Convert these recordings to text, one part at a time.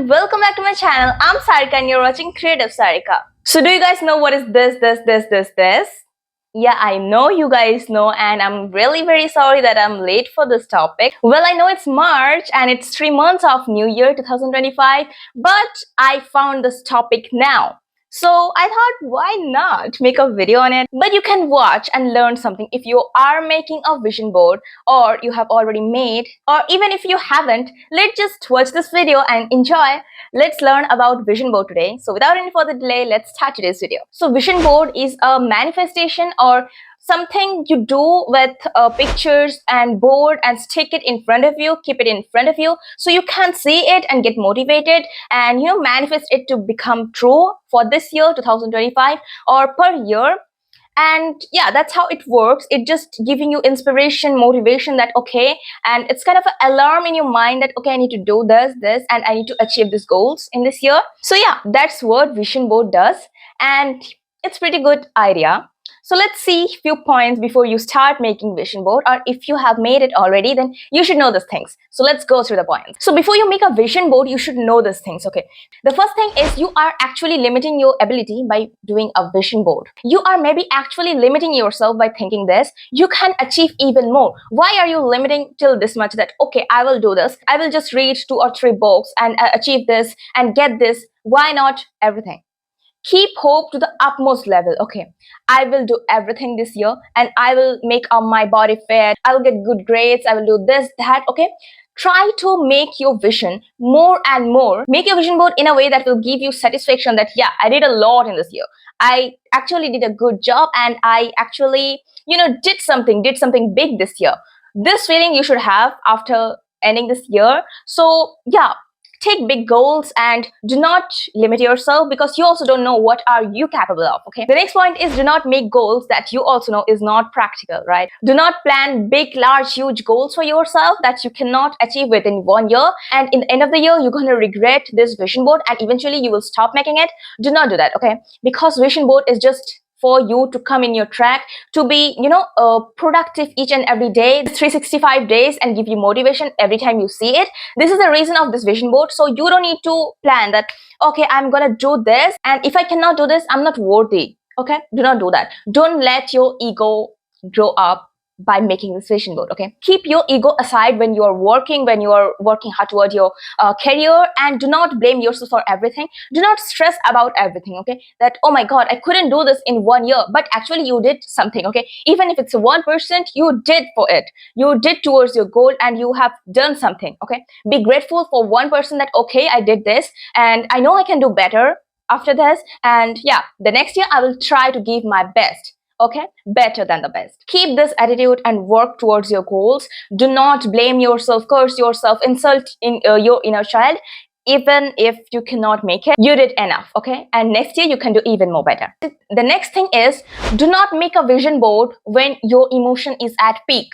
everyone, welcome back to my channel. I'm Sarika and you're watching Creative Sarika. So do you guys know what is this? Yeah, I know you guys know, and I'm really very sorry that I'm late for this topic. Well, I know it's March and it's 3 months of New Year 2025, but I found this topic now. So I thought, why not make a video on it? But you can watch and learn something if you are making a vision board, or you have already made, or even if you haven't. Let's just watch this video and enjoy. Let's learn about vision board today. So without any further delay, let's start today's video. So vision board is a manifestation or something you do with pictures and board and stick it in front of you, keep it in front of you so you can see it and get motivated and manifest it to become true for this year 2025 or per year. And yeah, that's how it works. It just giving you inspiration, motivation, that okay, and it's kind of an alarm in your mind that okay, I need to do this and I need to achieve these goals in this year. So yeah, that's what vision board does, and it's pretty good idea. So let's see few points before you start making vision board, or if you have made it already, then you should know these things. So let's go through the points. So before you make a vision board, you should know these things, okay? The first thing is you are actually limiting your ability by doing a vision board. You are maybe actually limiting yourself by thinking this. You can achieve even more. Why are you limiting till this much that, okay, I will do this. I will just read 2 or 3 books and achieve this and get this. Why not everything? Keep hope to the utmost level. Okay, I will do everything this year and I will make my body fit. I will get good grades. I will do this, that. Okay, try to make your vision more and more. Make your vision board in a way that will give you satisfaction that yeah, I did a lot in this year. I actually did a good job and I actually did something big this year. This feeling you should have after ending this year. So yeah, take big goals and do not limit yourself, because you also don't know what are you capable of. Okay, the next point is do not make goals that you also know is not practical, right? Do not plan big, large, huge goals for yourself that you cannot achieve within 1 year, and in the end of the year you're going to regret this vision board and eventually you will stop making it. Do not do that, okay? Because vision board is just for you to come in your track, to be productive each and every day, 365 days, and give you motivation every time you see it. This is the reason of this vision board. So you don't need to plan that okay, I'm gonna do this, and if I cannot do this, I'm not worthy. Okay, do not do that. Don't let your ego grow up by making this vision board. Okay, keep your ego aside when you are working hard toward your career, and do not blame yourself for everything. Do not stress about everything. Okay, that oh my god, I couldn't do this in 1 year, but actually you did something. Okay, even if it's 1%, you did for it. You did towards your goal and you have done something. Okay, be grateful for 1% that okay, I did this and I know I can do better after this, and yeah, the next year I will try to give my best. Okay, better than the best. Keep this attitude and work towards your goals. Do not blame yourself, curse yourself, insult in your inner child. Even if you cannot make it, you did enough. Okay, and next year you can do even more better. The next thing is do not make a vision board when your emotion is at peak.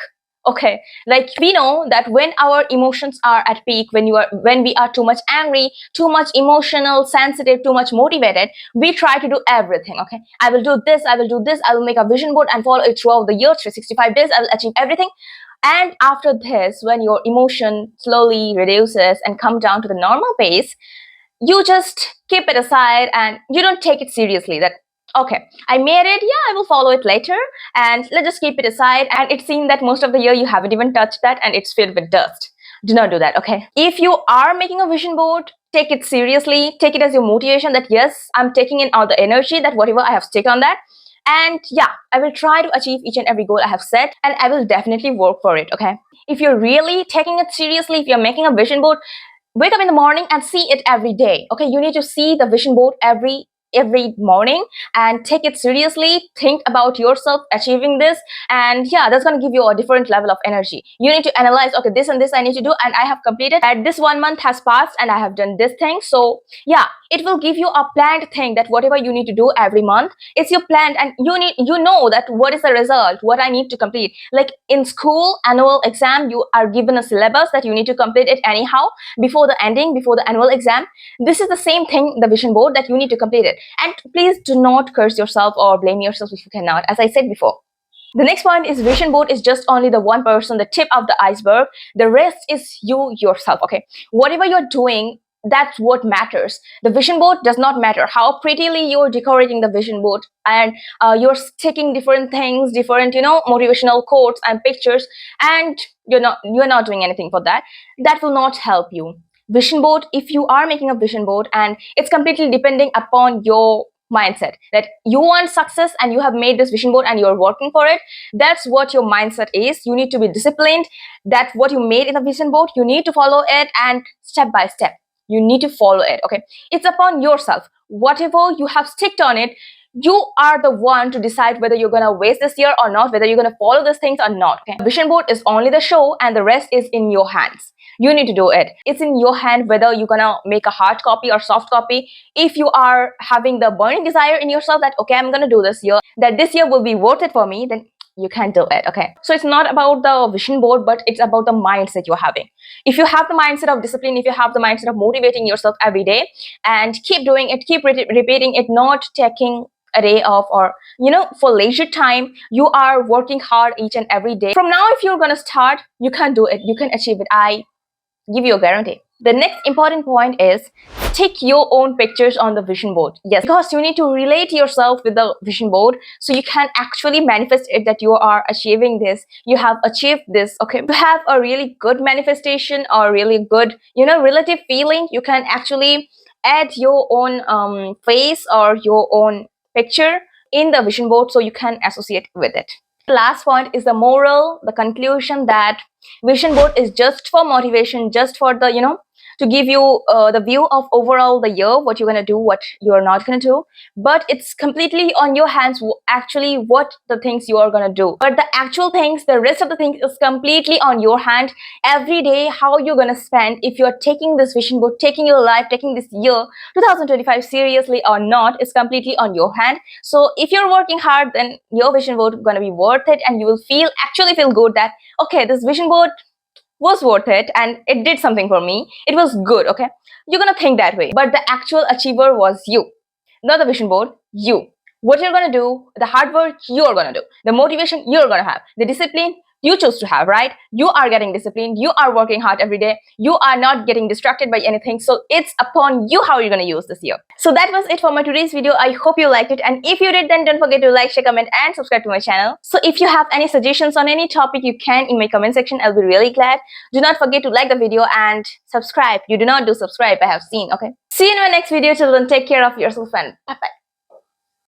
Okay, like we know that when our emotions are at peak, when we are too much angry, too much emotional, sensitive, too much motivated, we try to do everything. Okay, I will do this, I will make a vision board and follow it throughout the year, 365 days, I will achieve everything. And after this, when your emotion slowly reduces and come down to the normal pace, you just keep it aside and you don't take it seriously, that okay, I made it, yeah, I will follow it later, and let's just keep it aside. And it seems that most of the year you haven't even touched that and it's filled with dust. Do not do that. Okay, if you are making a vision board, take it seriously, take it as your motivation that yes, I'm taking in all the energy, that whatever I have stick on that, and yeah, I will try to achieve each and every goal I have set, and I will definitely work for it. Okay, if you're really taking it seriously, if you're making a vision board, wake up in the morning and see it every day. Okay, you need to see the vision board every morning and take it seriously. Think about yourself achieving this, and yeah, that's going to give you a different level of energy. You need to analyze, okay, this and this I need to do, and I have completed, and this 1 month has passed and I have done this thing. So yeah, it will give you a planned thing, that whatever you need to do every month, it's your plan, and you know that what is the result, what I need to complete. Like in school annual exam, you are given a syllabus that you need to complete it anyhow before the annual exam. This is the same thing, the vision board, that you need to complete it. And please do not curse yourself or blame yourself if you cannot, as I said before. The next point is vision board is just only the 1%, the tip of the iceberg. The rest is you yourself. Okay, whatever you're doing, that's what matters. The vision board does not matter how prettily you're decorating the vision board, and you're sticking different things, different, motivational quotes and pictures, and you're not doing anything for that. That will not help you. Vision board, if you are making a vision board, and it's completely depending upon your mindset, that you want success and you have made this vision board and you're working for it. That's what your mindset is. You need to be disciplined. That what you made in the vision board, you need to follow it, and step by step you need to follow it. Okay, it's upon yourself. Whatever you have sticked on it, you are the one to decide whether you're gonna waste this year or not, whether you're gonna follow these things or not. Okay, vision board is only the show, and the rest is in your hands. You need to do it. It's in your hand whether you're gonna make a hard copy or soft copy. If you are having the burning desire in yourself that, okay, I'm gonna do this year, that this year will be worth it for me, then you can do it. Okay, so it's not about the vision board, but it's about the mindset you're having. If you have the mindset of discipline, if you have the mindset of motivating yourself every day, and keep doing it, keep repeating it, not taking a day off, or for leisure time, you are working hard each and every day. From now, if you're gonna start, you can do it, you can achieve it. I give you a guarantee. The next important point is stick your own pictures on the vision board. Yes, because you need to relate yourself with the vision board, so you can actually manifest it, that you are achieving this, you have achieved this. Okay, to have a really good manifestation or really good relative feeling, you can actually add your own face or your own picture in the vision board, so you can associate with it. The last point is the moral, the conclusion, that vision board is just for motivation, just for the to give you the view of overall the year, what you're going to do, what you're not going to do. But it's completely on your hands, actually, what the things you are going to do. But the actual things, the rest of the things, is completely on your hand. Every day, how you're going to spend, if you're taking this vision board, taking your life, taking this year 2025 seriously or not, is completely on your hand. So if you're working hard, then your vision board is going to be worth it, and you will actually feel good that, okay, this vision board was worth it and it did something for me. It was good. Okay, you're gonna think that way. But the actual achiever was you, not the vision board. You, what you're gonna do, the hard work you're gonna do, the motivation you're gonna have, the discipline you choose to have, right? You are getting disciplined, you are working hard every day, you are not getting distracted by anything. So it's upon you how you're going to use this year. So that was it for my today's video. I hope you liked it, and if you did, then don't forget to like, share, comment and subscribe to my channel. So if you have any suggestions on any topic, you can in my comment section. I'll be really glad. Do not forget to like the video and subscribe. You do not do subscribe, I have seen. Okay, see you in my next video. Till then, take care of yourself and bye bye.